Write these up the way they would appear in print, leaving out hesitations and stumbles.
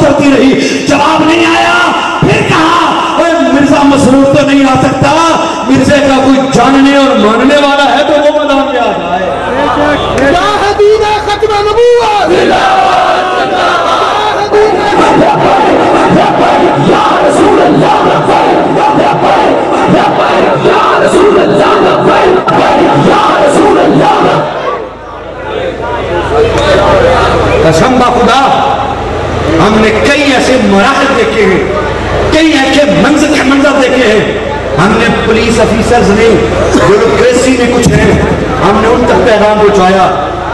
चलती रही, जवाब नहीं आया। फिर कहा मिर्जा मसरूर तो नहीं आ सकता, मिर्जे का कोई जानने और मानने वाला है तो वो मैदान में आ जाए। कसम बा खुदा, हमने कई ऐसे मराहल देखे हैं, कई ऐसे मंजर देखे हैं। हमने पुलिस ऑफिसर्स ने ब्यूरोक्रेसी में कुछ है, हमने उन तक पैगाम पहुंचाया।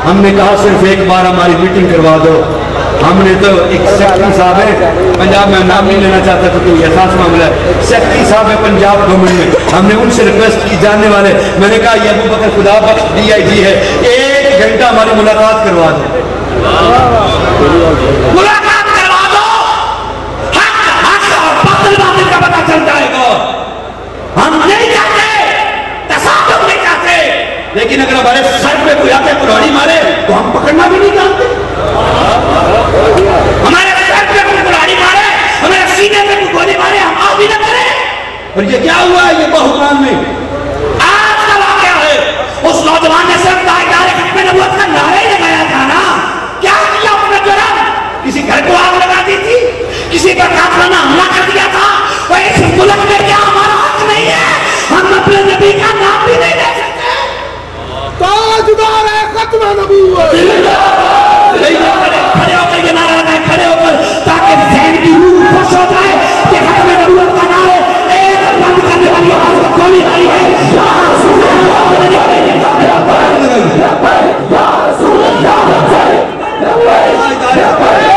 हमने कहा सिर्फ एक बार हमारी मीटिंग करवा दो। हमने तो एक सेक्रेटरी साहब है पंजाब में, नाम नहीं लेना चाहता तो कोई एहसास मामला है, सेक्रेटरी साहब है पंजाब गवर्नमेंट में, हमने उनसे रिक्वेस्ट की जानने वाले। मैंने कहा ये अबू बकर खुदा बख्श DIG है, 1 घंटा हमारी मुलाकात करवा दो, मुलाकात करवा दो, हक और बातिल का पता चल जाएगा। हम नहीं चाहते, तसादुम नहीं चाहते, लेकिन अगर हमारे सर पे कोई आके कुल्हाड़ी मारे तो हम पकड़ना भी नहीं जानते। हमारे सर पे कोई कुल्हाड़ी मारे, हमारे सीने पे कोई गोली मारे, हम आप भी न करें। और ये क्या हुआ है ये बहुमान में? आज का वाकया है, उस नौजवान ने सिर्फ दायरे खत्म नबूवत का नारा ही लगाया था ना, क्या किया अपना जुर्म? किसी घर को आग लगा दी थी, किसी पर काफिराना हमला कर दिया था। वो इस मुल्क में क्या हमारा हक नहीं है? हम अपने नबी का नाम भी नहीं ले सकते। ताजदार है खत्म नबूवत, खड़े होकर ये नारा लगाए, खड़े होकर, ताकि ज़हन की रूह खुश हो जाए कि खत्म नबूवत का नारे एक बंद करने वाली आवाज को गोली मारी है। या रसूल अल्लाह, या रसूल अल्लाह, लब्बाइक लब्बाइक लब्बाइक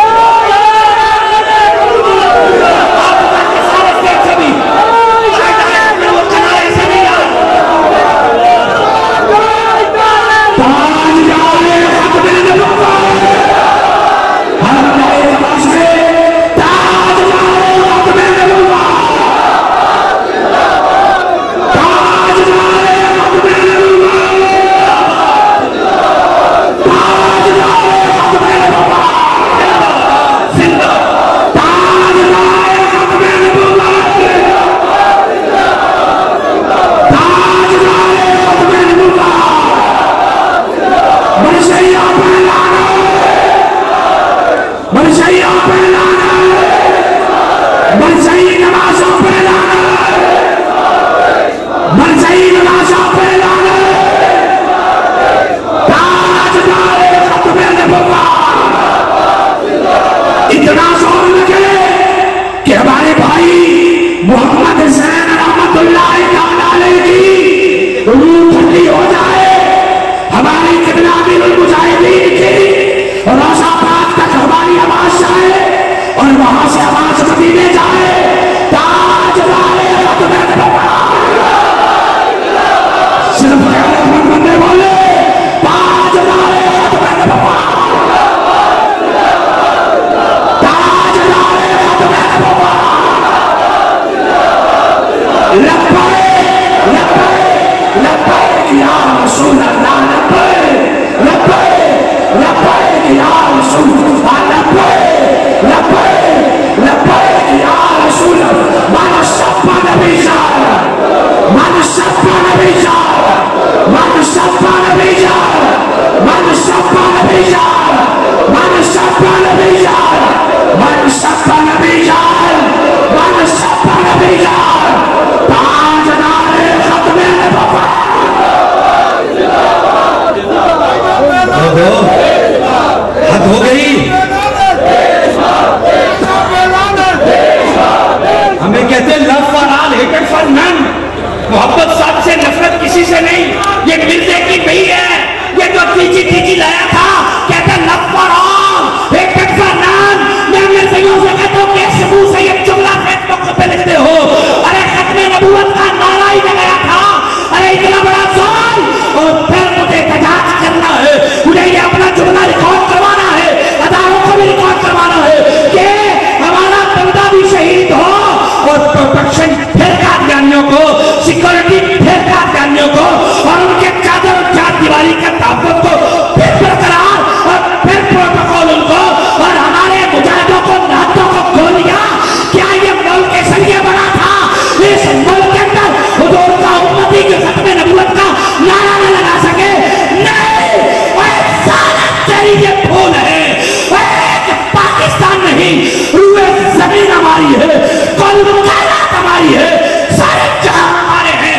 हमारी है, कल कायनात हमारी है, सारे जहां हमारे हैं।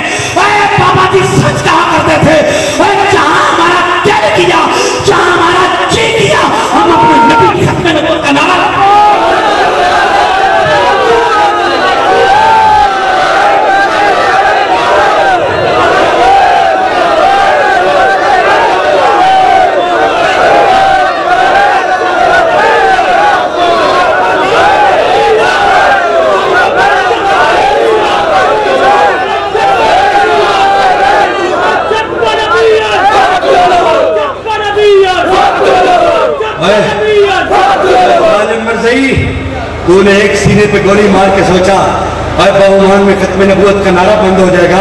बाबा जी सच कहा करते थे, जहां हमारा दिल किया, जहां हमारा जी किया, हम अपने नबी की खत्म नबूवत का नारा तूने एक सीने पे गोली मार के सोचा और बहुमान में खत्म नबूवत का नारा बंद हो जाएगा,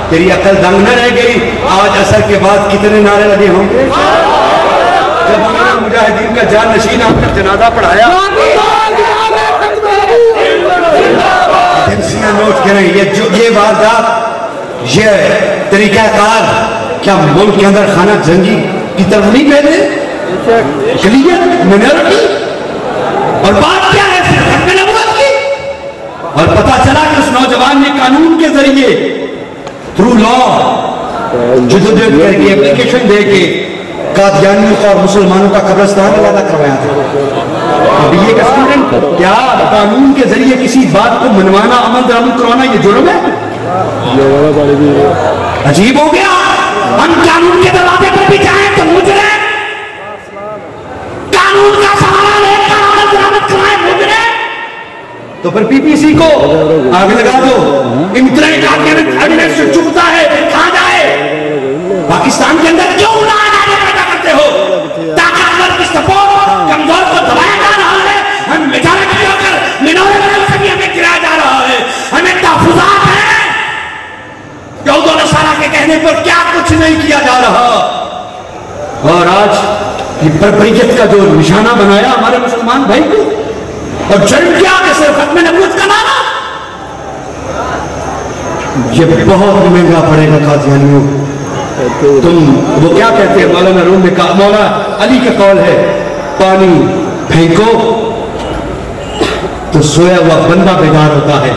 तेरी अकल दंग न रह गई। आज असर के बाद कितने नारे लगे होंगे। जब हमारे मुजाहिदीन का जान नशीन आपने जनाजा पढ़ाया, एजेंसियां नोट करें ये वारदात, ये तरीकाकार क्या मुल्क के अंदर खाना जंगी की तरफ नहीं पहले अक़लियत मिनॉरिटी, और बात क्या है और पता चला कि उस नौजवान ने कानून के जरिए थ्रू लॉ जुदोजहद करके एप्लीकेशन दे के कादियानियों का और मुसलमानों का कब्रिस्तान अलग करवाया था। अब ये स्टूडेंट क्या कानून के जरिए किसी बात को मनवाना, अमल दरामद करवाना ये जुर्म है? अजीब हो गया। हम कानून के दरवाजे पर भी जाएं तो मुजरिम, कानून का सहारा लेकर अमल दरामद कराएं मुजरिम, तो फिर पीपीसी को आग लगा दो। इंटरनेट से चुभता है, कहां जाए? पाकिस्तान के अंदर क्यों नारे पैदा करते हो? ताकतवर की सपोर्ट कमजोर को दबाया जा रहा है, हम मेजॉरिटी होकर मिनॉरिटी से भी हमें गिराया जा रहा है, हमें तहफुजात है। यहूद और नसारा के कहने पर क्या कुछ नहीं किया जा रहा, और आज ये बर्बरियत का जो निशाना बनाया हमारे मुसलमान भाई को, और जन्म क्या कि सिर्फ खत्म नबूवत का नारा। ये बहुत महंगा पड़ेगा कादियानियों। तुम वो क्या कहते हैं, मौलाना रूम में कहा, मौला अली का कौल है, पानी फेंको तो सोया हुआ बंदा बेदार होता है,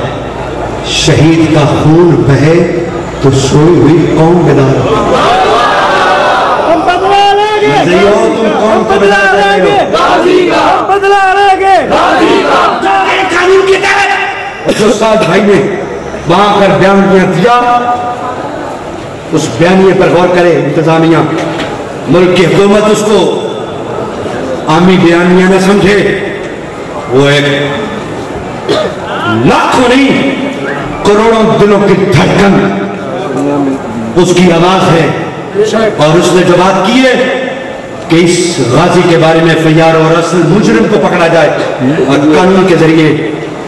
शहीद का खून बहे तो सोई हुई कौम बेदार होती है। तुम कौन को बदला लेंगे? बदला लेंगे कानून के तहत। जो साथ भाई ने वहां कर बयान दिया, उस बयानिए पर गौर करे इंतजामिया, मुल्क की हुकूमत उसको आमी बयानिया न समझे। वो एक लाखों नहीं करोड़ों दिलों की धड़कन उसकी आवाज है, और उसने जो बात की है कि इस गाजी के बारे में फैयार और असल मुजरिम को पकड़ा जाए, और कानून के जरिए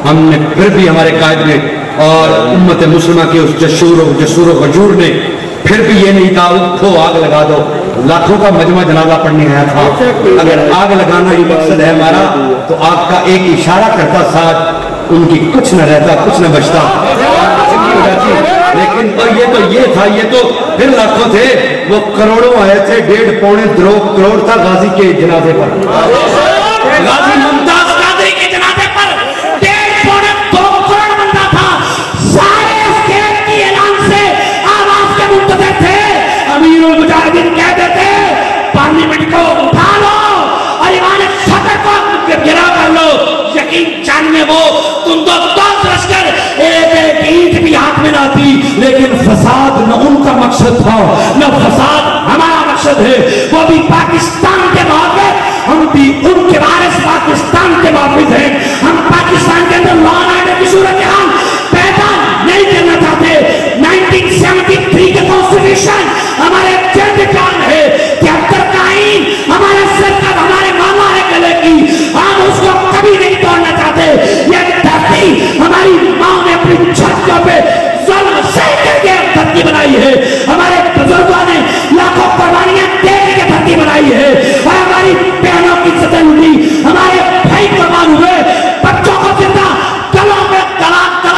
हमने फिर भी हमारे कायद ने और उम्मत मुस्लिमा के उस जसूर गजूर ने फिर भी ये नहीं कहा उठो आग लगा दो। लाखों का मजमा जनाजा पढ़ने आया था। अगर आग लगाना ही मकसद है हमारा, तो आग का एक इशारा करता साथ उनकी कुछ न रहता, कुछ न बचता। लेकिन ये तो फिर लाखों थे, वो करोड़ों आए थे, 1.5-2 करोड़ था गाजी के जनाजे पर, गाजी मुमताज कादरी के जनाजे पर 1.5-2 करोड़ बंदा था। सारे स्टेट की ऐलान से आवाज के मुंतज़िर थे। अमीरुल मुजाहिदीन कहते थे पार्लियामेंट को उठा लो और इमाम सदर को गिरा कर लो। यकीन जानिए वो तुम तो लश्कर एक ईंट भी हाथ में ना थी, लेकिन फसाद न उनका मकसद था न फसाद हमारा मकसद है। वो भी पाकिस्तान के वारिस, हम भी उनके वारिस पाकिस्तान के वारिस हैं। हम पाकिस्तान के अंदर लॉ एंड ऑर्डर की सूरत हाल पैदा नहीं करना चाहते। 1973 के कॉन्स्टिट्यूशन हमारे जल्द प्लान है, 73 का आईन हमारे सरकार हमारे मामा है गले की, हम उसको कभी नहीं तोड़ना चाहते। ये धरती हमारी माँ ने अपनी छत्तियों पे जुल्म सह करके धरती बनाई है, हमारे बुजुर्गों ने लाखों कुर्बानियां दे के धरती बनाई है, और हमारी बहनों की इज्जत लूटी, हमारे भाई कुर्बान हुए, बच्चों को जिंदा गलों में गला कर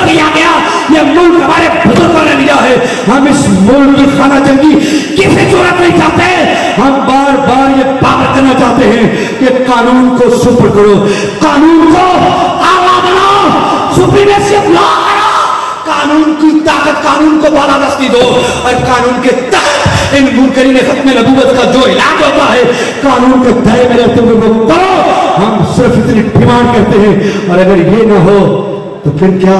किया गया। ये मुल्क हमारे बुजुर्गों ने लिया है। हम इस मुल्क की खाना जंगी किसी सूरत नहीं चाहते। हम बार बार ये बात करना चाहते हैं कि कानून को सुपर करो, कानून को कानून को बालादस्ती दो और कानून के तहत इन मुनकरीन खत्म नबूवत का जो इलाज होता है कानून के दायरे में रहते हुए वो करो। हम सिर्फ इतनी डिमांड करते हैं, और अगर ये ना हो तो फिर क्या?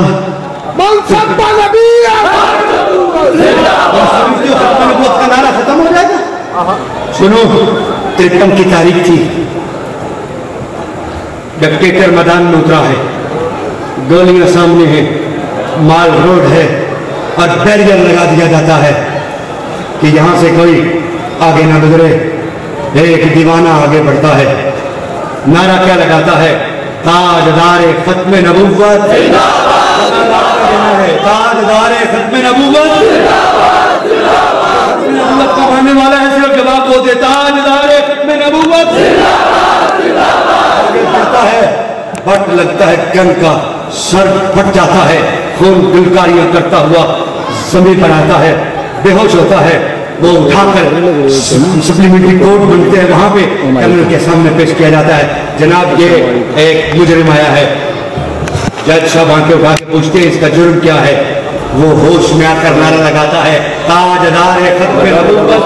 का नारा खत्म हो जाएगा। सुनो, 53 की तारीख थी, डिक्टेटर मैदान में उतरा है, गोलियां सामने हैं, माल रोड है और बैरियर लगा दिया जाता है कि यहां से कोई आगे ना गुजरे। एक दीवाना आगे बढ़ता है, नारा क्या लगाता है? ताजदारे खत्म नबूवत, ताजदारे खत्म नबूवत, नबूवत का मानने वाला है सिर्फ जवाब वो देता, ताजदारे खत्म नबूवत। आगे बढ़ता है, बट लगता है गन का, सर फट जाता है, खून गुलकारियां करता हुआ जमीन पर आता है, बेहोश होता है। वो उठाकर सप्लीमेंट्री कोर्ट बनते हैं, वहां पे कर्नल के सामने पेश किया जाता है। जनाब ये एक मुजरिम आया है। जज साहब आंखें उठा के पूछते हैं इसका जुर्म क्या है? वो होश में आकर नारा लगाता है, ताजदार खत्म नबूवत,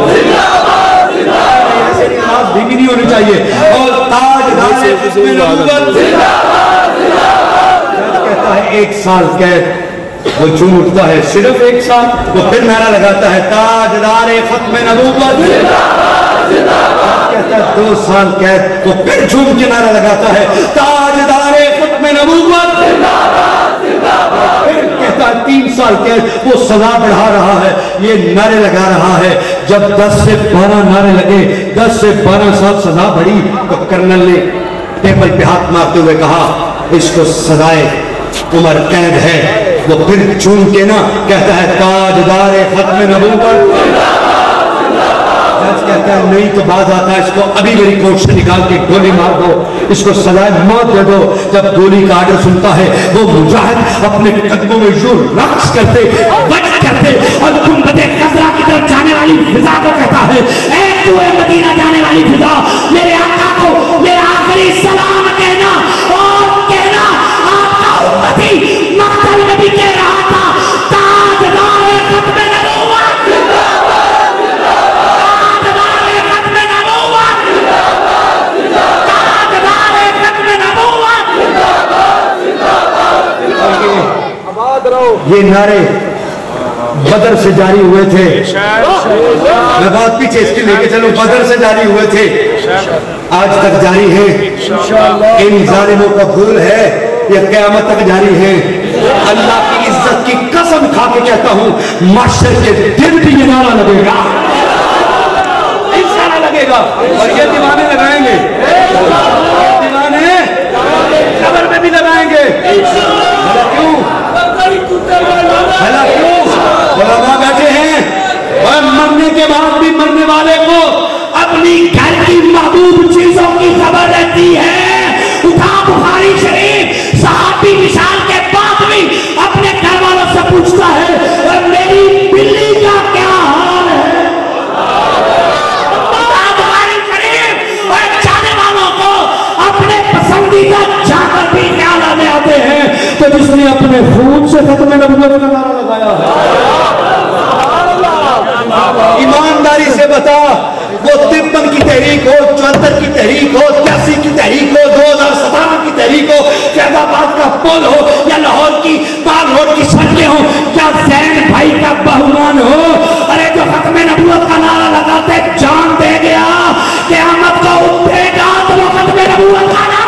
ऐसे आवाज धीमी नहीं होनी चाहिए, और ताजदार खत्म नबूवत। कहता है 1 साल कैद, वो झूम उठता है, सिर्फ 1 साल। वो फिर नारा लगाता है, ताजदार खत्म नबूवत। कहता है 2 साल कैद, वो फिर झूम के नारा लगाता है, ताजदार खत्म नबूवत। फिर कहता है 3 साल कैद, वो सजा बढ़ा रहा है, ये नारे लगा रहा है। जब 10 से 12 नारे लगे, 10 से 12 साल सजा बढ़ी, तो कर्नल ने टेबल पे हाथ मारते हुए कहा, इसको सजाए उम्र कैद है। वो फिर चूम के ना कहता है, ताजदार खत्म नबूवत। जज कहता है नहीं तो बात आता है, इसको अभी मेरी कोर्ट से निकाल के गोली मार दो, इसको सजाए मौत दे दो। जब गोली का आर्डर सुनता है, वो मुजाहिद अपने कदमों में यूं रक्स करते और गुंबदे खज़रा की तरफ जाने वाली फिजा को कहता है, ऐ तूए मदीना जाने वाली फिजा, मेरे आका को मेरा आखिरी सलाम कहना, और कहना आपका उम्मती मक्तल नबी कह रहा था, ताजदार खत्म नबूवत, ताजदार खत्म नबूवत, ताजदार खत्म नबूवत। ये नारे बदर से जारी हुए थे। मैं बात पीछे इसके लेके चलूं, बदर से जारी हुए थे, आज तक जारी है। इन जालिमों का भूल है, ये क़यामत तक जारी है। अल्लाह की इज्जत की कसम खा के कहता हूं, माशर के दिन भी ये नारा लगेगा, इंशाअल्लाह लगेगा। और ये दीवाने लगाएंगे, दीवाने कब्र में भी लगाएंगे। क्यों? भला क्यों? उलमा बैठे हैं, और मरने के बाद भी मरने वाले को अपनी घर की महबूब चीजों की खबर रहती है। उठा बुखारी शरीफ, सहाबी विशाल के बाद भी अपने घर वालों से पूछता है, और मेरी बिल्ली का क्या हाल है? उठा बुखारी शरीफ, और जाने वालों को अपने पसंदीदा जाकर भी ख्याल आने आते हैं। तो जिसने अपने खून से खत्म नबूवत का नारा लगाया है, ईमानदारी से बता, वो 53 की तहरीक हो, 74 की तहरीक हो, 83 की तहरीक हो, 2017 की तहरीक हो, फैजाबाद का पुल हो, या लाहौर की बाग रोड की सड़कें हो, या जैन भाई का बहुमान हो, अरे जो खत्म नबूवत का नारा लगाते जान दे गया, क़यामत को उठेगा तो वो खत्म नबूवत का नारा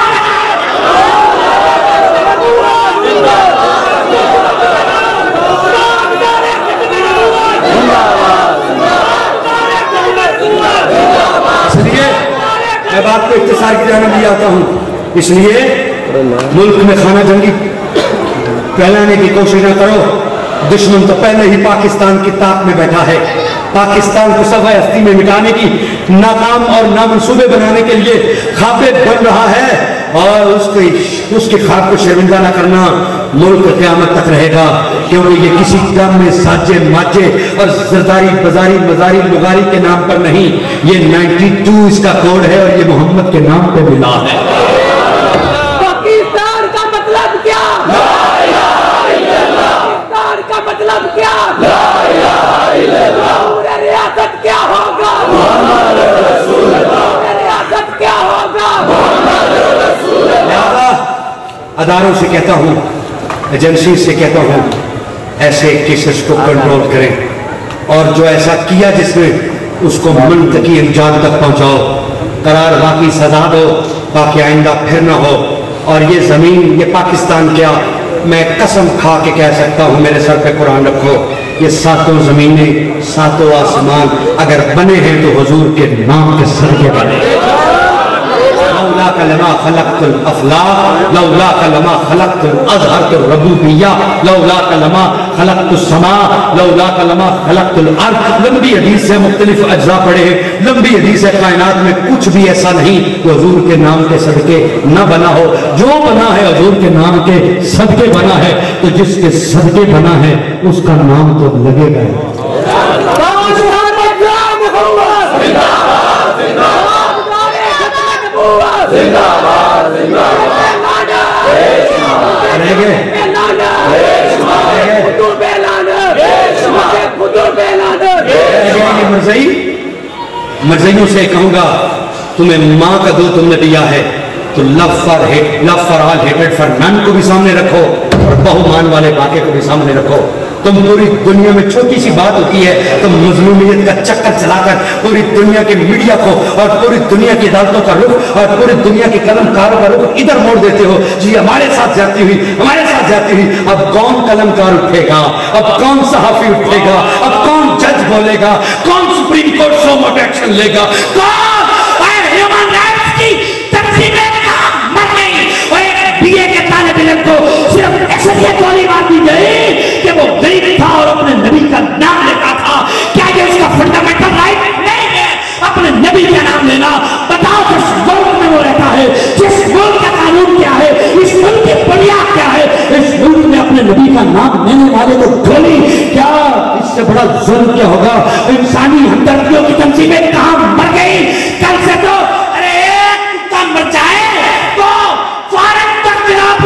मैं बात को इख्तिसार की जाने ले आता हूँ। इसलिए मुल्क में खाना जंगी फैलाने की कोशिश न करो। दुश्मन तो पहले ही पाकिस्तान की ताक में बैठा है। पाकिस्तान को सफ़े हस्ती में मिटाने की नाकाम और नामंसूबे बनाने के लिए खाबे बन रहा है, और उसके ख्वाब को शर्मिंदा न करना मुल्क क़यामत तक रहेगा। क्योंकि ये किसी गम में साजे माजे और जरदारी बाजारी मजारी मुगारी के नाम पर नहीं, ये 92 इसका कोड है, और ये मोहम्मद के नाम पे मिला है। पाकिस्तान का मतलब क्या? पाकिस्तान का मतलब क्या? अदारों से कहता हूँ, एजेंसी से कहता हूँ, ऐसे केसेस को कंट्रोल करें और जो ऐसा किया जिसने उसको मुंतकी अंजाम तक पहुँचाओ, करार बाकी सजा दो, बाकी आइंदा फिर ना हो। और ये ज़मीन, ये पाकिस्तान क्या, मैं कसम खा के कह सकता हूँ, मेरे सर पे कुरान रखो, ये सातों ज़मीनें, सातों आसमान अगर बने हैं तो हुजूर के नाम के सदके बने। लौला कलमा खलक़तुल अफ़लाक, लौला कलमा खलक़तुल अज़हरतुर रबूबिय्या, लौला कलमा खलक़तुस समा, लौला कलमा खलक़तुल अर्ज़। लंबी हदीस से मुख्तलिफ अज्जा पढ़े, लंबी हदीस है, कायनात में कुछ भी ऐसा नहीं जो हुजूर के नाम के सदके न बना हो। जो बना है हुजूर के नाम के सदके बना है, तो जिसके सदके बना है उसका नाम तो लगेगा। मर्ज़ियों से कहूंगा, तुम्हें माँ का दूध तुमने दिया है तो love for all hated for none को भी सामने रखो और बहुमान वाले बाके को भी सामने रखो। तुम पूरी दुनिया में छोटी सी बात होती है, तुम मजलूमियत का चक्कर चलाकर पूरी दुनिया के मीडिया को और पूरी दुनिया की अदालतों का रुख और पूरी दुनिया के कलमकारों का रुख इधर मोड़ देते हो। जी हमारे साथ जाती हुई, हमारे साथ जाती हुई। अब कौन कलमकार उठेगा, अब कौन सहाफी उठेगा, अब कौन जज बोलेगा, कौन सुप्रीम कोर्ट सो मोट एक्शन लेगा, कौन ह्यूमन राइट्स की तंजीमें मर गई और एक बीए के तालिब इल्म को सिर्फ अक्सरियत वाली बात दी गई कि वो गरीब था और अपने नबी का नाम लेता था। क्या ये उसका फंडामेंटल राइट नहीं है अपने नबी का नाम लेना? बताओ, जिस मुल्क में वो रहता है, जिस मुल्क का कानून क्या है, इस मुल्क की बुनियाद क्या है, इस मुल्क में अपने नबी का नाम लेने वाले को गोली, क्या इससे बड़ा जुल्म क्या होगा? इंसानी हमदर्दियों की तंजीमें कहां मर गई? कल से तो अरे एक कुत्ता मर जाए तो फौरन तक जनाब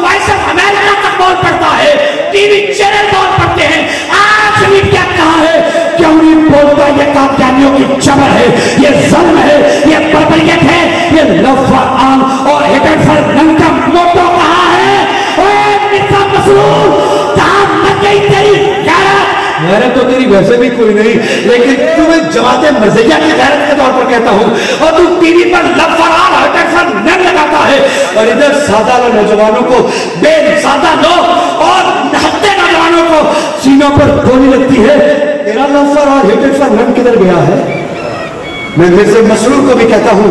वॉइस ऑफ अमेरिका तक बोल पड़ता है, टीवी चैनल बोल पड़ते हैं। आज भी क्या कहा है, क्यों नहीं बोलता? ये कादियानियों की जबर है, ये ज़ुल्म है, ये बर्बरियत है, ये लव फॉर ऑल और हेटेड फॉर नन का मोटो कहाँ है? ओए मिर्ज़ा मसरूर, कहाँ मर गई तेरी गैरत? गैरत तो तेरी वैसे भी कोई नहीं, लेकिन तुम्हें जमाते मर्ज़िया की गैरत के तौर पर कहता हूँ और तू टीवी पर love for all hated for none लगाता है और इधर सादा नौजवानों को, बेसादा लोग और नहत्ते नौजवानों को सीनों पर गोली लगती है। तेरा love for all hated for none किधर गया है? मैं मिर्ज़ा मसरूर को भी कहता हूँ,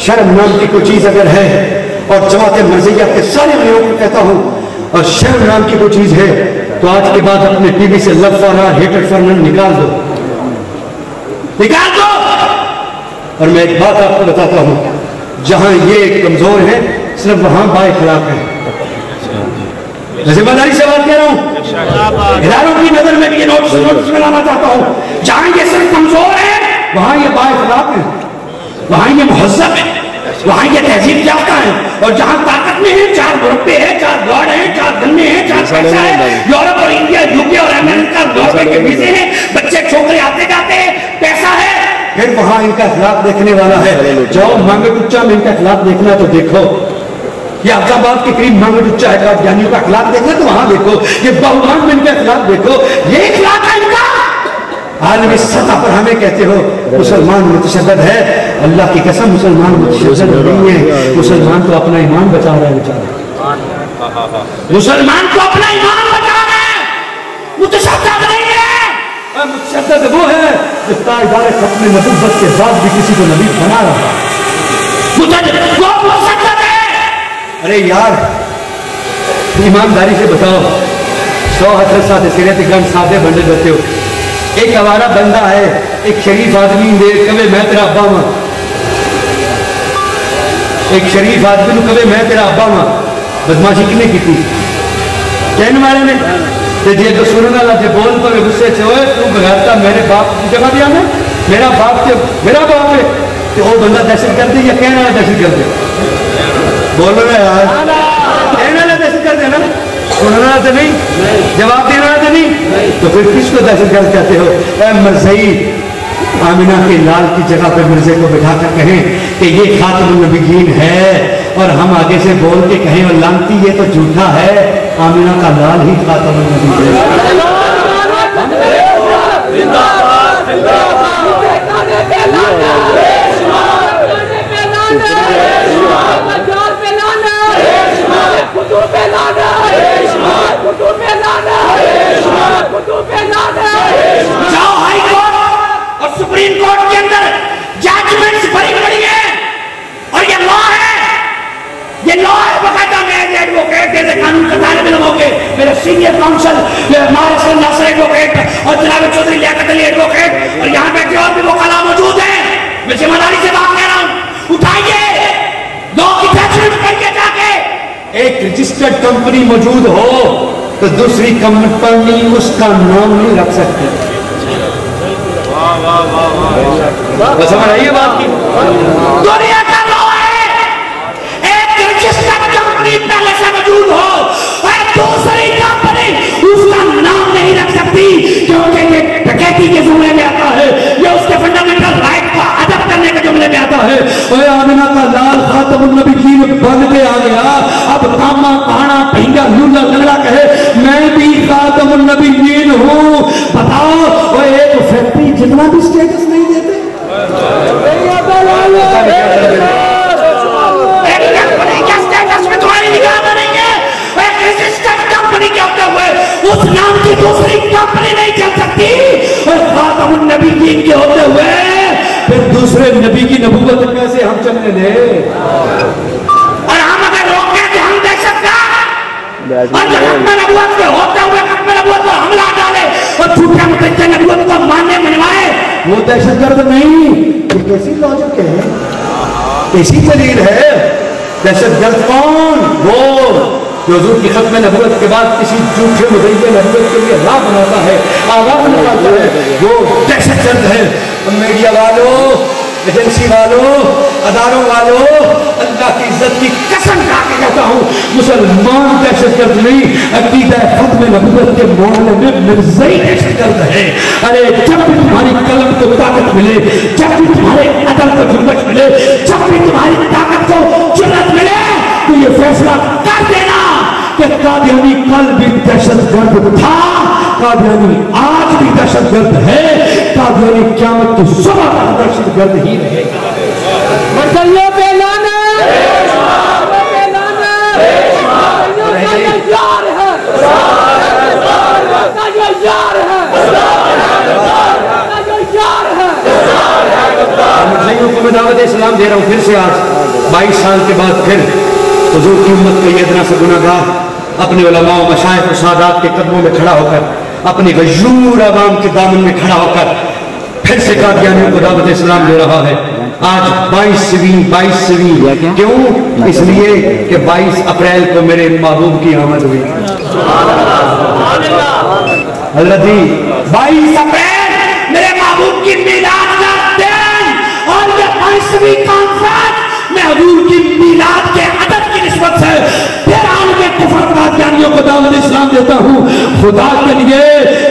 शर्म नाम की कोई चीज अगर है, और जमाते मर्ज़िया के सारे अमीरों को कहता हूँ, और शर्म नाम की कोई चीज है, तो आज के बाद अपने टीवी से love for all hated for none निकाल दो, निकाल दो। और मैं एक बात आपको बताता हूँ, जहां ये कमजोर है सिर्फ वहां बाइखलाफ है। जिम्मेदारी से बात कह रहा हूँ, इदारों की नजर में भी ये नोट्स में लाना चाहता हूँ। जहां ये सिर्फ कमजोर है वहां ये बाइखलाफ है, वहां ये मुहज़्ज़ब है, वहां ये तहजीब याफ्ता है। और जहां ताकत में है, चार मुरब्बे हैं, चार गॉड हैं, चार गन्ने हैं, चार पैसा है, यूरोप और इंडिया, यूके और अमेरिका, नॉर्वे के वीजे हैं, बच्चे छोकरे आते जाते हैं, पैसा है, फिर वहां इनका खिलाफ देखने वाला है। जाओ मांगटुच्चा में इनका खिलाफ देखना तो देखो, ये अब्दाबाद के करीब मांगटुच्चा है, कादियानियों का खिलाफ देखना तो वहां देखो, ये बहुमान में इनका खिलाफ देखो, ये खिलाफ है इनका। आलमी सतह पर हमें कहते हो मुसलमान मुतशद्दिद है, अल्लाह की कसम मुसलमान मुतशद्दिद नहीं है। मुसलमान तो अपना ईमान बचा रहा है बेचारा, मुसलमान तो अपना ईमान बचा रहा है, मुतशद्दिद नहीं है। मुतशद्दिद वो है जो ताइदार अपने नबूवत के बाद भी किसी को नबी बना रहा है, वो मुतशद्दिद है। अरे यार ईमानदारी से बताओ, 100 हज़रत साथ सीरत गंज सादे बंदे देते हो, एक हमारा बंदा है, एक शरीफ आदमी दे कभी मैं तेरा अब्बा मां, एक शरीफ आदमी को कभी मैं तेरा अब्बा मां, बदमाशी किने की थी कहने वाले ने ते जे तो सुनने वाला जे बोल पर गुस्से से होए तू बगाता मेरे बाप की जगह दिया मैं, मेरा बाप के मेरा बाप है तो वो बंदा दहशत कर दे या कहने वाला दहशत कर दे? बोल रहे यार, कहने वाला दहशत कर देना, सुनना तो नहीं, जवाब देना तो नहीं, तो फिर किसको दहशतगर्द कहते हो? मर्ज़ई आमिना के लाल की जगह पर मिर्जे को बिठा कर कहें कि کہ یہ خاتم النبیین ہے اور ہم آگے سے بول کے کہیں اور لانتی یہ تو جھوٹا ہے، آمنہ کا لال ہی خاتم النبیین ہے۔ جاؤ ہائی کورٹ اور سپریم کورٹ کے اندر ججمنٹس بڑی بڑی ہیں اور یہ لا ہے، یہ لا ہے باقاعدہ۔ میں ایڈوکیٹ جیسے قانون کا طالب علم ہو کے میرے سینئر کاؤنسل مہارشن ناصر ایڈوکیٹ اور جناب چودھری لیاقت علی ایڈوکیٹ اور یہاں بیٹھے اور بھی وکلاء موجود ہیں، میں ذمہ داری سے بات کہہ رہا ہوں، اٹھائیے لا کی ججمنٹ پڑھیے جا کے۔ ایک رجسٹرڈ کمپنی موجود ہو تو دوسری کمپنی اس کا نام نہیں رکھ سکتے۔ بس سمجھ آئیے بات کی؟ دنیا کا لا ہے، ایک رجسٹرڈ کمپنی پہلے سے موجود ہو اور دوسری کمپنی اس کا نام نہیں رکھ سکتی کیونکہ یہ ڈکیتی کے جملے میں آتا ہے، یہ اس کے فنڈامنٹل رائٹ کا ادب کرنے کے جملے میں آتا ہے۔ اے آمنہ کا لال خاتم النبیین بن کے آ گیا، اب کاما کانا پہنگا لولا لگڑا کہے میں بھی خاتم النبیین ہوں۔ بتاؤ وہ ایک فیکٹری جتنا بھی سٹیٹس نہیں دیتے، ایک کمپنی کے سٹیٹس میں تمہاری نگاہ میں نہیں ہے، ایک رجسٹرڈ کمپنی کے ہوتے ہوئے اس نام کی دوسری کمپنی نہیں چل سکتی، اور خاتم النبیین کے ہوتے ہوئے پھر دوسرے نبی کی نبوت کیسے ہم چلنے دیں؟ اور ہم اگر روکیں کہ ہم دہشت گرد اور جو ختم نبوت کے ہوتے ہوئے ختم نبوت پر حملہ ڈالے اور جھوٹے متجر نبوت کو ماننے منوائے، وہ دہشت گرد نہیں، یہ کیسی لاجک ہے، کیسی دلیل ہے؟ دہشت گرد کون؟ وہ جو حضور کی ختم نبوت کے بعد کسی جھوٹے مدعی نبوت کے لیے راہ بناتا ہے، آواز نکالتا ہے، وہ دہشت گرد ہے۔ میڈیا والوں، ایجنسی والوں، اداروں والوں، اللہ کی عزت کی قسم کھا کے کہتا ہوں مسلمان دہشت گرد نہیں، عقیدہ ختم نبوت کے معاملے میں مرزائی دہشت گرد ہے۔ ارے جب بھی تمہاری قلم کو طاقت ملے، جب بھی تمہارے عدل کو جرأت ملے، جب بھی تمہاری طاقت کو جرأت ملے تو یہ فیصلہ کر دینا کہ قادیانی کل بھی دہشت گرد تھا، قادیانی آج بھی دہشت گرد ہے، قادیانی قیامت کی صبح تک دہشت گرد ہی رہے گا۔ مسئلہ پہ لانا، یار ہے، یار ہے، مرزائیوں کو میں دعوت اسلام دے رہا ہوں پھر سے آج 22 سال کے بعد پھر حضور کی امت کا یہ ادنا سے گناہگار اپنے علماء و مشائخ و سادات کے قدموں میں کھڑا ہو کر، اپنی غیور عوام کے دامن میں کھڑا ہو کر پھر سے قادیانیوں کو دعوت اسلام دے رہا ہے۔ آج 22 کیوں؟ اس لیے کہ 22 اپریل کو میرے محبوب کی آمد ہوئی۔ حضرت جی 22 اپریل میرے محبوب کی میلاد کا دن، اور یہ 22ویں کانفرنس میں حضور کی میلاد کے عدد کی نسبت سے پیران کے کفر قادیانیوں کو دعوت اسلام دیتا ہوں۔ خدا کے لیے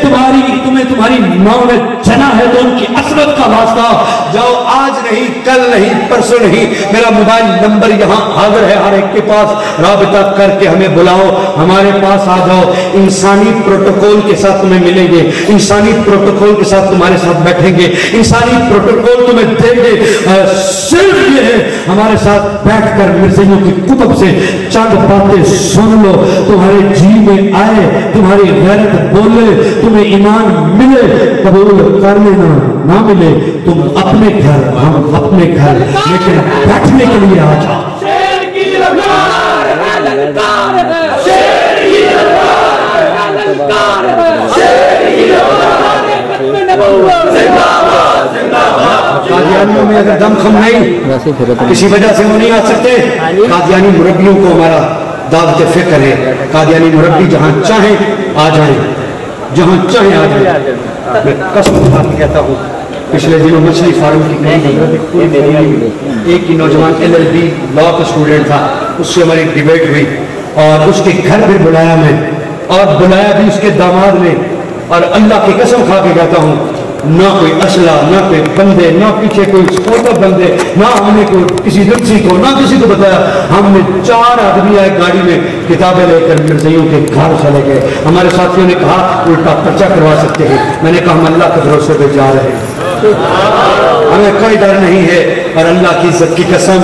تمہاری ماں میں جنا ہے تو ان کی عصمت کا واسطہ جاؤ، آج نہیں، کل نہیں، پرسوں نہیں، میرا موبائل نمبر یہاں حاضر ہے، ہر ایک کے پاس رابطہ کر کے ہمیں بلاؤ، ہمارے پاس آ جاؤ، انسانی پروٹوکول کے ساتھ تمہیں ملیں گے، انسانی پروٹوکول کے ساتھ تمہارے ساتھ بیٹھیں گے، انسانی پروٹوکول تمہیں دیں گے۔ صرف یہ ہے ہمارے ساتھ بیٹھ کر مرزائیوں کی کتب سے چند باتیں سن لو، تمہارے جی میں آئے، تمہاری غیرت بولے، تمہیں ایمان ملے، قبول کر لینا، نہ ملے تم اپنے گھر، ہم اپنے گھر، لیکن بیٹھنے کے لیے آ جاؤ۔ شیر کی للکار ہے، للکار ہے، شیر کی للکار ہے، للکار ہے، شیر کی للکار ہے، ختم نبوت زندہ باد، زندہ باد۔ قادیانیوں میں اگر دم خم نہیں، کسی وجہ سے وہ نہیں آ سکتے، قادیانی مربیوں کو ہمارا دعوت فکر ہے، قادیانی مربی جہاں چاہیں آ جائیں، جہاں چاہیں آ جائیں۔ میں قسم اٹھا کے کہتا ہوں، پچھلے دنوں مچھلی فارم کی ایک ہی نوجوان LLB لاء کا اسٹوڈنٹ تھا، اس سے ہماری ڈیبیٹ ہوئی اور اس کے گھر بھی بلایا میں، اور بلایا بھی اس کے داماد نے، اور اللہ کی قسم کھا کے کہتا ہوں نہ کوئی اسلحہ، نہ کوئی بندے، نہ پیچھے کوئی سپورٹر بندے، نہ ہم نے کوئی کسی لڑکی کو، نہ کسی کو بتایا. ہم نے 4 آدمی آئے گاڑی میں کتابیں لے کر مرزائیوں کے گھر چلے گئے. ہمارے ساتھیوں نے کہا الٹا پرچہ کروا سکتے ہیں. میں نے کہا ہم اللہ کے بھروسے پہ جا رہے ہیں، ہمیں کوئی ڈر نہیں ہے. اور اللہ کی عزت کی قسم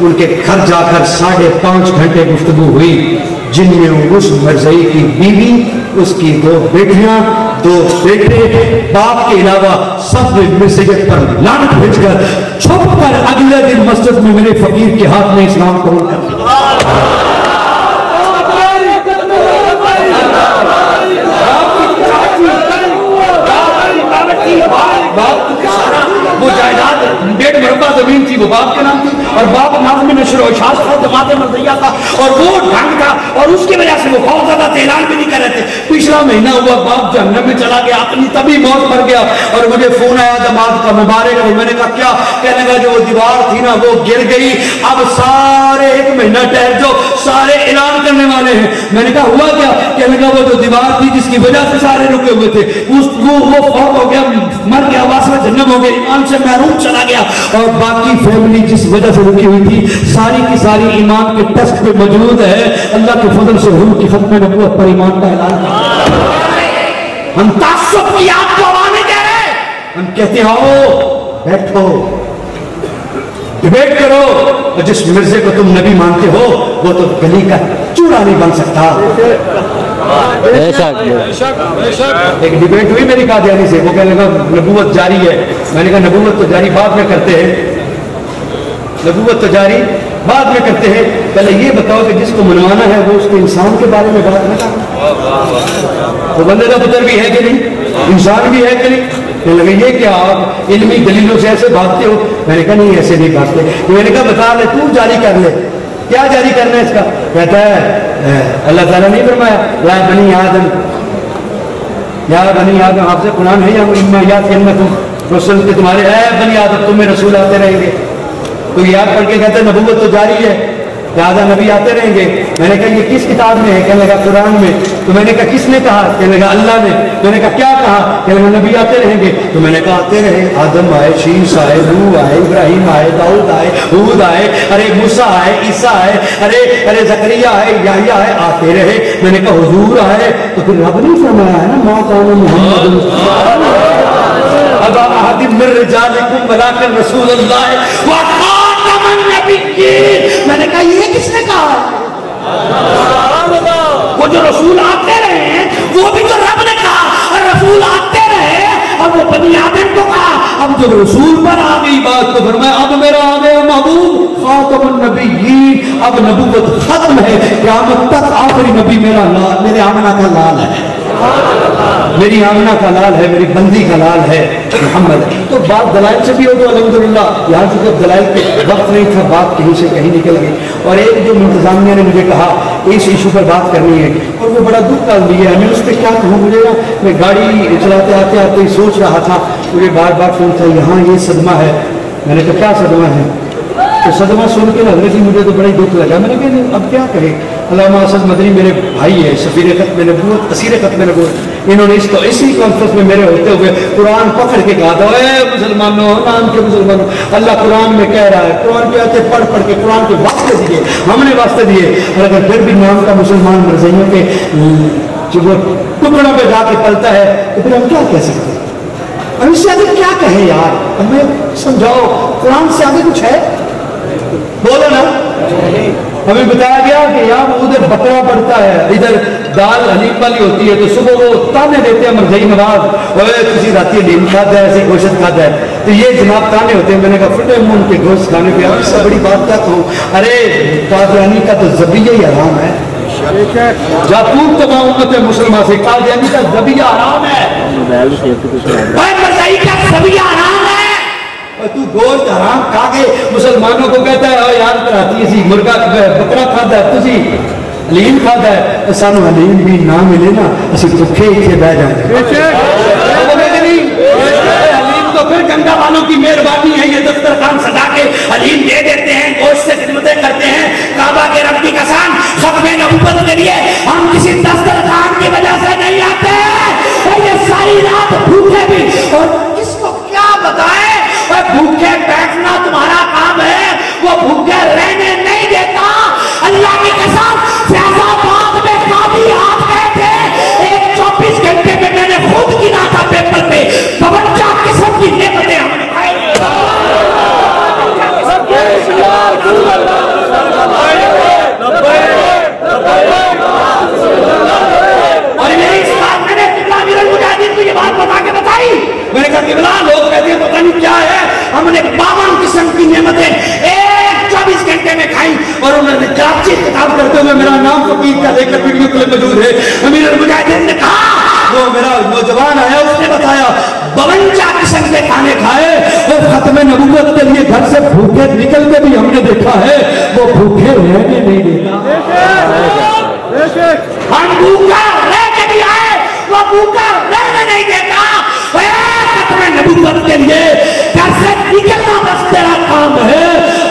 ان کے گھر جا کر 5.5 گھنٹے گفتگو ہوئی، جن میں اس مرزائی کی بیوی، اس کی 2 بیٹیاں، 2 بیٹے، باپ کے علاوہ سب نے مرزائیت پر لعنت بھیج کر چھپ کر اگلے دن مسجد میں میرے فقیر کے ہاتھ میں اسلام قبول کر لیا. وہ جائیداد 1.5 مربع زمین تھی، وہ باپ کے نام تھی، اور باپ نظم نشر و اشاعت تھا، جماعت مرزیہ کا، اور وہ ڈھنگ تھا، اور اس کی وجہ سے وہ بہت زیادہ اعلان بھی نہیں کر رہے تھے. پچھلا مہینہ ہوا باپ جہنم میں چلا گیا، اپنی تبھی موت مر گیا. اور مجھے فون آیا دماد کا مبارک ہو. میں نے کہا کیا؟ کہنے لگا جو وہ دیوار تھی نا وہ گر گئی، اب سارے 1 مہینہ ٹھہر جاؤ، سارے اعلان کرنے والے ہیں. میں نے کہا ہوا کیا؟ کہنے لگا وہ جو دیوار تھی جس کی وجہ سے سارے رکے ہوئے تھے، وہ فوت ہو گیا، مر گیا، واسطہ جہنم ہو گیا، ایمان سے محروم چلا گیا. اور باقی فیملی جس وجہ سے رکی ہوئی تھی ساری کی ساری ایمان کے ٹیسٹ پہ موجود ہے. اللہ کے فضل سے حضور کی ختم نبوت پر ایمان کا اعلان کیا. ہم تعصب کی آگ کو ہوا نہیں دے رہے. ہم کہتے ہیں آؤ بیٹھو ڈیبیٹ کرو، اور جس مرزے کو تم نبی مانتے ہو وہ تو گلی کا چوڑا نہیں بن سکتا. ایک ڈیبیٹ ہوئی میری قادیانی سے، وہ کہنے لگا نبوت جاری ہے. میں نے کہا نبوت تو جاری بعد میں کرتے ہیں، نبوت تو جاری بعد میں کرتے ہیں، پہلے یہ بتاؤ کہ جس کو منوانا ہے وہ اس کے انسان کے بارے میں بات نہ کرو. وہ بندے کا پتر بھی ہے کہ نہیں، انسان بھی ہے کہ نہیں. کہنے لگے یہ کیا آپ علمی دلیلوں سے ایسے بھاگتے ہو؟ میں نے کہا نہیں ایسے نہیں بھاگتے. میں نے کہا بتا لے تو جاری کر لے، کیا جاری کرنا ہے اس کا؟ کہتا ہے اللہ تعالیٰ نہیں فرمایا یا بنی آدم، یا بنی آدم، آپ سے قرآن ہے یا اما یاد کرنا تم رسول کے تمہارے اے بنی آدم تمہیں رسول آتے رہیں گے. تو یاد پڑھ کے کہتے ہیں نبوت تو جاری ہے، لہٰذا نبی آتے رہیں گے. میں نے کہا یہ کس کتاب میں ہے؟ کہنے لگا قرآن میں. تو میں نے کہا کس نے کہا؟ کہنے لگا اللہ نے. میں نے کہا کیا کہا؟ کہنے لگا نبی آتے رہیں گے. تو میں نے کہا آتے رہے، آدم آئے، شیش آئے، نوح آئے، ابراہیم آئے، داؤد آئے، ہود آئے، ارے موسیٰ آئے، عیسیٰ آئے، ارے زکریا آئے، یحییٰ آئے، آتے رہے. میں نے کہا حضور آئے تو پھر رب نہیں فرمایا ہے نا ما کان محمد ابا احد من رجالکم ولکن رسول اللہ وخاتم النبیین. میں نے کہا یہ کس نے کہا؟ وہ جو رسول آتے رہے ہیں وہ بھی تو رب نے کہا، اور رسول آتے رہے اور وہ بنی آدم کو کہا. اب جب رسول پر آ گئی بات تو فرمایا اب میرا آ گیا محبوب خاتم النبیین، اب نبوت ختم ہے، قیامت تک آخری نبی میرا لال، میرے آمنہ کا لال ہے، میری آمنہ کا لال ہے، میری بندی کا لال ہے محمد. تو بات دلائل سے بھی ہو تو الحمدللہ، یہاں سے جب دلائل پہ وقت نہیں تھا بات کہیں سے کہیں نکل گئی. اور ایک جو انتظامیہ نے مجھے کہا اس ایشو پر بات کرنی ہے اور وہ بڑا دکھ کا لیا ہے، میں اس پہ کیا کہوں. مجھے نا میں گاڑی چلاتے آتے آتے ہی سوچ رہا تھا، مجھے بار بار فون تھا یہاں یہ صدمہ ہے. میں نے کہا کیا صدمہ ہے؟ تو صدمہ سن کے حضرت جی مجھے تو بڑا ہی دکھ لگا. میں نے کہا اب کیا کہے. علامہ اسد مدنی میرے بھائی ہے، سفیر ختم نبوت، اسیر ختم نبوت، انہوں نے اسی کانفرنس میں میرے ہوتے ہوئے قرآن پکڑ کے کہا تھا اے مسلمانوں، نام کے مسلمانوں، اللہ قرآن میں کہہ رہا ہے، قرآن کے آتے پڑھ پڑھ کے قرآن کے واسطے دیے، ہم نے واسطے دیے. اور اگر پھر بھی نام کا مسلمان مرزائیوں کے جب وہ ٹکڑوں پہ جا کے پلتا ہے تو پھر ہم کیا کہہ سکتے ہیں؟ ہم اس سے آگے کیا کہیں یار؟ ہمیں سمجھاؤ، قرآن سے آگے کچھ ہے؟ بولو نا. ہمیں بتایا گیا کہ یہاں ادھر بکرا پڑتا ہے، ادھر دال حلیم والی ہوتی ہے، تو صبح وہ تانے دیتے ہیں مرزائی نواز اوے تسی راتی حلیم کھاتا ہے، ایسے گوشت کھاتا ہے. تو یہ جناب تانے ہوتے ہیں. میں نے کہا پھٹے منہ کے گوشت کھانے پہ اب اس سے بڑی بات کیا کہوں. ارے قادیانی کا تو ذبیحہ ہی حرام ہے. جاتون تمام امت مسلمہ سے قادیانی کا ذبیحہ حرام ہے، مرزائی کا ذبیحہ حرام ہے. تو گوشت حرام کھا کے مسلمانوں کو کہتا ہے یار کراتی اسی مرغا بکرا کھاتا ہے، تسی حلیم کھاتا ہے. سانو حلیم بھی نہ ملے نا اسی بھوکے ہی بہ جائیں گے. حلیم تو پھر گنگا والوں کی مہربانی ہے، یہ دسترخوان سجا کے حلیم دے دیتے ہیں، گوشت سے خدمتیں کرتے ہیں. کعبہ کے رب کی قسم ختم نبوت کے لیے ہم کسی دسترخوان کی وجہ سے نہیں آتے. یہ ساری رات بھوکے بھی اور मेरा नाम फकीर का लेकर वीडियो क्लिप मौजूद है। अमीर मुजाहिदीन ने कहा, वो मेरा नौजवान आया, उसने बताया 52 किस्म के खाने खाए और खत्म नबूवत के लिए घर से भूखे निकल के भी हमने देखा है, वो भूखे रहने नहीं देता। हम भूखा रह के भी आए, वो भूखा रहने नहीं देता। खत्म नबूवत के लिए घर से निकलना बस तेरा काम है,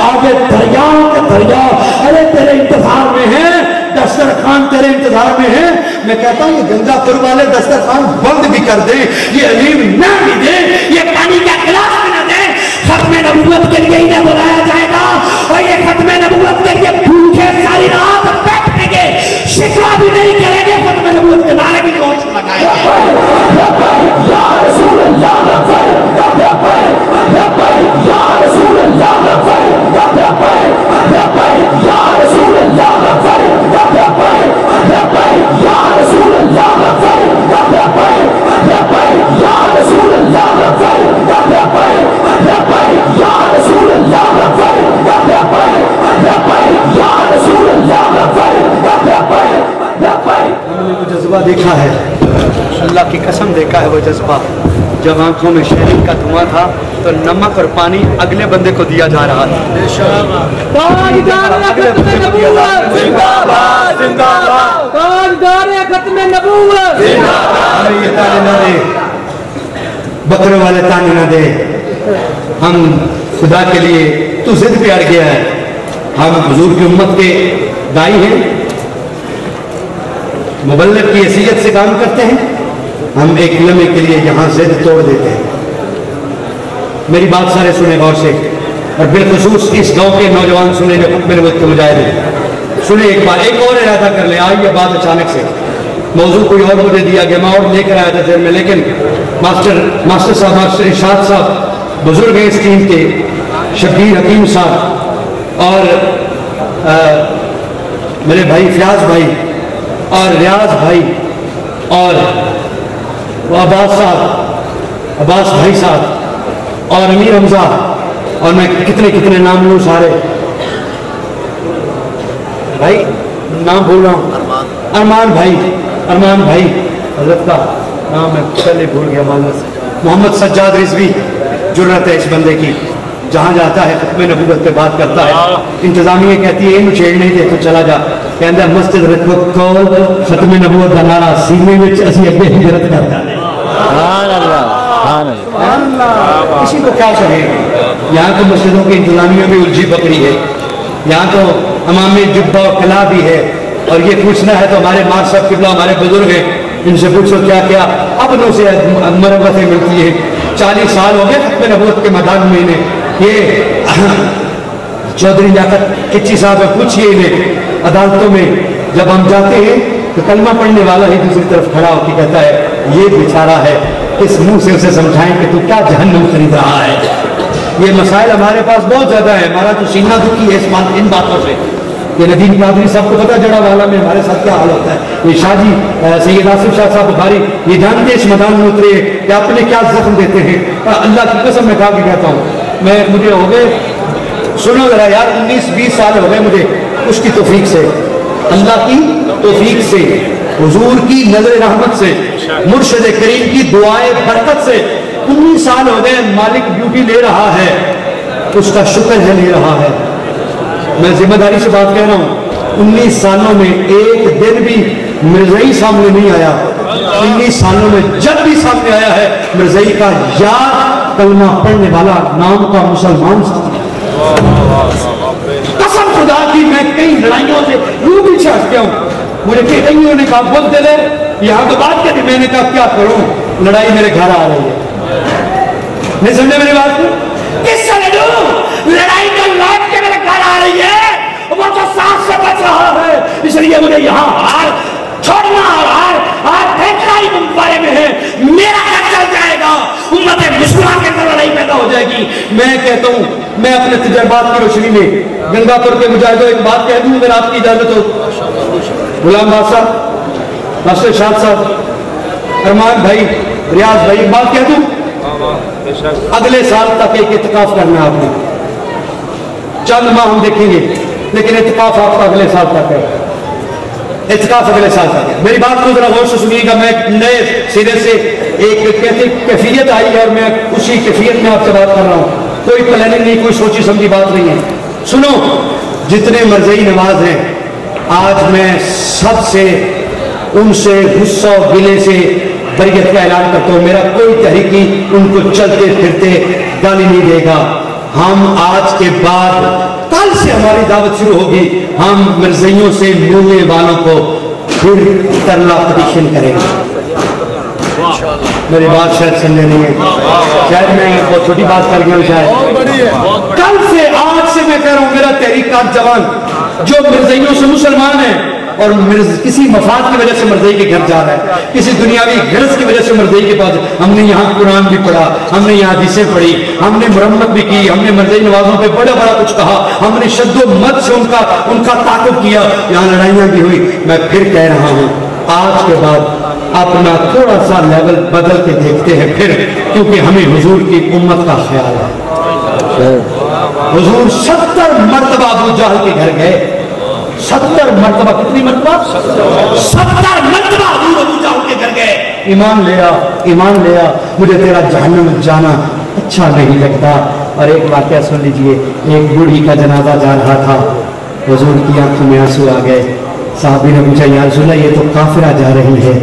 आगे दरियाओं के दरिया अरे तेरे इंतजार में है, दस्तरखान तेरे इंतजार में है। मैं कहता हूँ ये गंगापुर वाले दस्तरखान बंद भी कर दे, ये अलीम ना भी दे, ये पानी का गिलास भी ना दे, खत्म नबूवत के लिए इन्हें बुलाया जाएगा और ये खत्म नबूवत के लिए भूखे सारी रात बैठेंगे, शिकवा भी नहीं करेंगे, खत्म नबूवत के नारे भी रोज हमने वो जज्बा देखा है, अल्लाह की कसम देखा है वो जज्बा। जब आंखों में शहरीर का धुआं था तो नमक और पानी अगले बंदे को दिया जा रहा था। हमें ये ताने ना दे, बकरे वाले ताने ना दे। हम खुदा के लिए तू जिद पे अड़ गया है, हम हुजूर की उम्मत के दाई हैं, मुबल्लिग की हैसियत से काम करते हैं, हम एक लम्हे के लिए यहाँ जिद तोड़ देते हैं। मेरी बात सारे सुने गौर से, और बिलखुसूस इस गांव के नौजवान सुने जो मेरे वक्त के मुजाहिद सुने। एक बार एक और इरादा कर ले, आई ये बात अचानक से, मौजू कोई और मुझे दिया गया, मैं और लेकर आया था देर में, लेकिन मास्टर साहब, मास्टर इरशाद साहब बुजुर्ग हैं इस टीम के, शब्बीर हकीम साहब और मेरे भाई फयाज भाई और रियाज भाई और वो अब्बास साहब, अब्बास भाई साहब और अमीर हमजा, और मैं कितने कितने नाम लूँ सारे भाई, नाम बोल रहा हूँ, अरमान भाई, अरमान भाई हजरत का नाम मैं पहले भूल गया, मोहम्मद सज्जाद रिजवी, जुर्रत है इस बंदे की, जहाँ जाता है खत्म नबूवत पे बात करता है, इंतजामिया कहती है इन्हें छेड़ नहीं दे तो चला जा, कहता मस्जिद रखो खोल, खत्म नबूवत का नारा सीने में असी अगे हिजरत करता है। किसी को क्या कहे, यहाँ तो मस्जिदों की इंतजामिया भी उलझी पकड़ी है, यहाँ तो अमामी जुब्बा और किला भी है, और ये पूछना है तो हमारे मार साहब किबला हमारे बुजुर्ग हैं, इनसे पूछो क्या क्या अपनों से मरम्मतें मिलती है। 40 साल हो गए खत्म नबूवत के मैदान में इन्हें, ये चौधरी लियाकत किच्ची साहब है, पूछिए इन्हें अदालतों में जब हम जाते हैं तो कलमा पढ़ने वाला ही दूसरी तरफ खड़ा होकर कहता है ये बेचारा है, किस मुंह से उसे समझाएं कि तू क्या जहन्नुम खरीद रहा है। ये मसाइल हमारे पास बहुत ज्यादा है, हमारा तो सीना दुखी है इन बातों से। ये नदीम कादरी साहब को पता जड़ा वाला में हमारे साथ क्या हाल होता है, ये शाहजी सैयद आसिफ शाह साहब बुखारी ये जानते इस मैदान में उतरे कि अपने क्या जख्म देते हैं। अल्लाह की कसम मैं खा के कहता हूँ, मैं मुझे हो गए सुनो जरा यार 19-20 साल हो गए मुझे, उसकी तौफीक से, अल्लाह की तौफीक से, हुजूर की नजर रहमत से, मुर्शिद करीम की दुआए बरकत से 19 साल हो गए मालिक ड्यूटी ले रहा है, उसका शुक्र है ले रहा है। मैं जिम्मेदारी से बात कह रहा हूँ, 19 सालों में एक दिन भी मिर्ज़ई सामने नहीं आया, 19 सालों में जब भी सामने आया है मिर्ज़ई का याद कलमा पढ़ने वाला नाम का मुसलमान सामने। कसम खुदा की मैं कई लड़ाइयों से यूं भी हट गया हूँ, मुझे कईयों ने कहा बोल दे दे यहाँ तो बात करी, मैंने कहा क्या करूँ, लड़ाई मेरे घर आ रही है। नहीं समझे मेरी बात को, किससे लड़ूं, लड़ाई तो लौट के मेरे घर आ रही है, वो तो सांस से बच रहा है, इसलिए मुझे यहाँ हार छोड़ना हार फेंकना ही बारे में है, मेरा घर चल जाएगा, उम्मत मुस्लिम के अंदर लड़ाई पैदा हो जाएगी। मैं कहता हूँ, मैं अपने तजर्बात की रोशनी में गंगापुर के मुजाहिदों एक बात कह दूं, अगर आपकी इजाजत हो। गुलाम बादशाह, मास्टर शाद साहब, अरमान भाई, रियाज भाई, एक बात कह दूं, अगले साल तक एक इत्तिकाफ करना है आपने, चंद माह हम देखेंगे, लेकिन इत्तिकाफ आपका अगले साल तक है। इत्काफ अगले साल का। मेरी बात को जरा गौर से सुनिएगा, मैं नए सिरे से एक कहते कैफियत आई है और मैं उसी कैफियत में आपसे बात कर रहा हूँ। कोई प्लानिंग नहीं, कोई सोची समझी बात नहीं है। सुनो, जितने मरज़ई नवाज हैं, आज मैं सबसे उनसे गुस्सा और गिले से बरियत का ऐलान करता हूँ। मेरा कोई तहरीकी उनको चलते फिरते गाली नहीं देगा। हम आज के बाद कल से हमारी दावत शुरू होगी, हम मिर्ज़इयों से मिलने वालों को फिर तरला पटिशन करेंगे। मेरी बात शायद समझे नहीं है, शायद मैं बहुत छोटी बात कर गया हूँ। शायद कल से, आज से मैं कह रहा हूँ, मेरा तहरीक का जवान जो मिर्ज़इयों से मुसलमान है और किसी मफाद की वजह से मर्ज़ई के घर जा रहा है, किसी दुनियावी गर्ज की वजह से मर्ज़ई के पास, हमने यहाँ कुरान भी पढ़ा, हमने यहाँ हदीसें पढ़ी, हमने मुरम्मत भी की, हमने मर्ज़ई नवाजों पे बड़ा बड़ा कुछ कहा, हमने शद्दो मत से उनका ताक़ुब किया, यहाँ लड़ाइयाँ भी हुई। मैं फिर कह रहा हूँ, आज के बाद अपना थोड़ा सा लेवल बदल के देखते हैं फिर, क्योंकि हमें हुजूर की उम्मत का ख्याल है। हुजूर 70 मरतबा अबू जहल के घर गए, 70 मरतबा। कितनी मरतबा? 70 मरतबा अबू जहल के घर गए। ईमान ले आ, मुझे तेरा जहन्नम जाना अच्छा नहीं लगता। और एक वाकया सुन लीजिए, एक बूढ़ी का जनाजा जा रहा था, हुजूर की आंखों में आंसू आ गए। साहबी ने पूछा, या रसूलल्लाह, ये तो काफिरा जा रही है,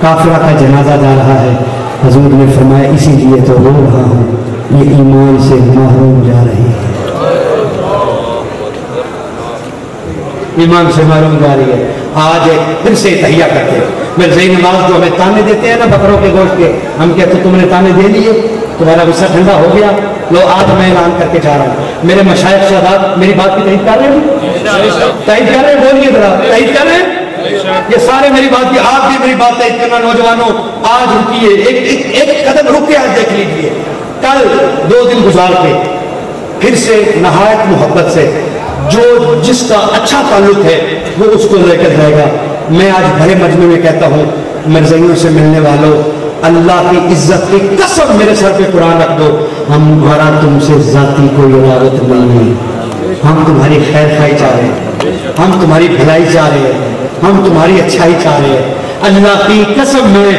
काफिरा का जनाजा जा रहा है। हुजूर ने फरमाया, इसीलिए तो रो रहा हूँ, ये ईमान से महरूम जा रही है, ईमान से महरूम जा रही है। आज फिर से तहिया करते हैं। मिर्ज़ई नवाज जो हमें ताने देते हैं ना बकरों के गोश्त के, हम कहते तुमने ताने दे लिए, तुम्हारा गुस्सा ठंडा हो गया। लो, आज मैं ऐलान करके जा रहा हूँ, मेरे मशाइख साहब मेरी बात की तईद कर रहे हैं? तईद कर रहे हैं? बोलिए जरा, तईद कर रहे हैं? ये सारे मेरी बात की, आप भी मेरी बात तईद करना। नौजवानों, आज रुकिए, एक कदम रुक के आज देख लीजिए। कल 2 दिन गुजार के फिर से नहायत मोहब्बत से जो जिसका अच्छा ताल्लुक है वो उसको लेकर जाएगा। मैं आज भरे मजमे में कहता हूँ, मिर्ज़इयों से मिलने वालों, अल्लाह की इज्जत की कसम मेरे सर पे कुरान रख दो, हमारा तुमसे जाती कोई इरादत नहीं है। हम तुम्हारी खैर खाई चाह रहे हैं, हम तुम्हारी भलाई चाह रहे हैं, हम तुम्हारी अच्छाई चाह रहे हैं। अल्लाह की कसम मैं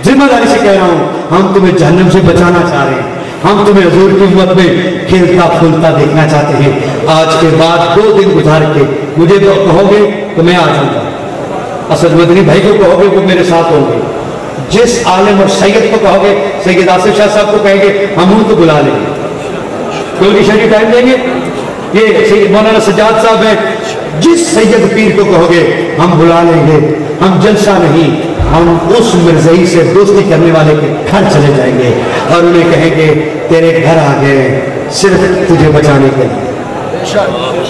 जिम्मेदारी से कह रहा हूँ, हम तुम्हें जहन्नम से बचाना चाह रहे हैं, हम तुम्हें हुजूर की उम्मत में खेलता फूलता देखना चाहते हैं। आज के बाद 2 दिन गुजार के मुझे तो कहोगे तो मैं आ जाऊंगा, असद मदनी भाई को कहोगे वो मेरे साथ होंगे, जिस आलिम और सैयद को कहोगे, सैयद आसिफ शाह साहब को कहेंगे, हम उनको बुला लेंगे। कोई निशानी टाइम देंगे, ये सैयद मौलाना सज्जाद साहब है, जिस सैयद पीर को कहोगे हम बुला लेंगे। हम जलसा नहीं, हम उस मिर्ज़ई से दोस्ती करने वाले के घर चले जाएंगे और उन्हें कहेंगे, तेरे घर आ गए सिर्फ तुझे बचाने के लिए।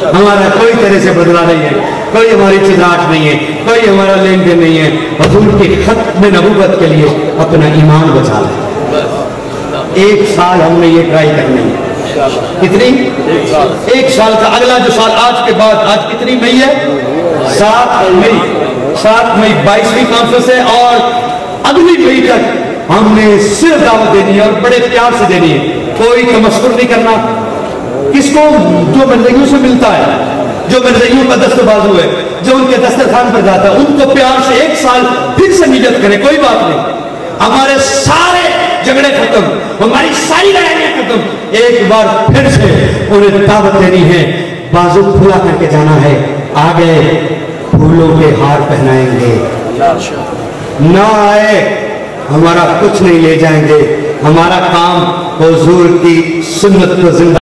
हमारा कोई तेरे से बदला नहीं है, कोई हमारी चिराट नहीं है, कोई हमारा लेन देन नहीं है। हुजूर के खत्म नबूवत के लिए अपना ईमान बचा लें। 1 साल हमने ये ट्राई करनी है। कितनी? 1 साल का। अगला जो साल आज के बाद, आज कितनी मई है? 7 मई 22वीं कॉन्फ्रेंस है और अगली मई तक हमने सिर्फ दावत देनी है और बड़े प्यार से देनी है। कोई तमस्कुर नहीं करना। किसको? जो मिर्ज़इयों से मिलता है, जो मिर्ज़इयों का दस्तबाजू है, जो उनके दस्तरखान पर जाता है, उनको प्यार से 1 साल फिर से नियत करें। कोई बात नहीं, हमारे सारे झगड़े खत्म, हमारी सारी लड़ाइयां खत्म। एक बार फिर से उन्हें दावत देनी है, बाजू खुला करके जाना है। आगे फूलों के हार पहनाएंगे, ना आए हमारा कुछ नहीं ले जाएंगे। हमारा काम हुजूर की सुन्नत को जिंदा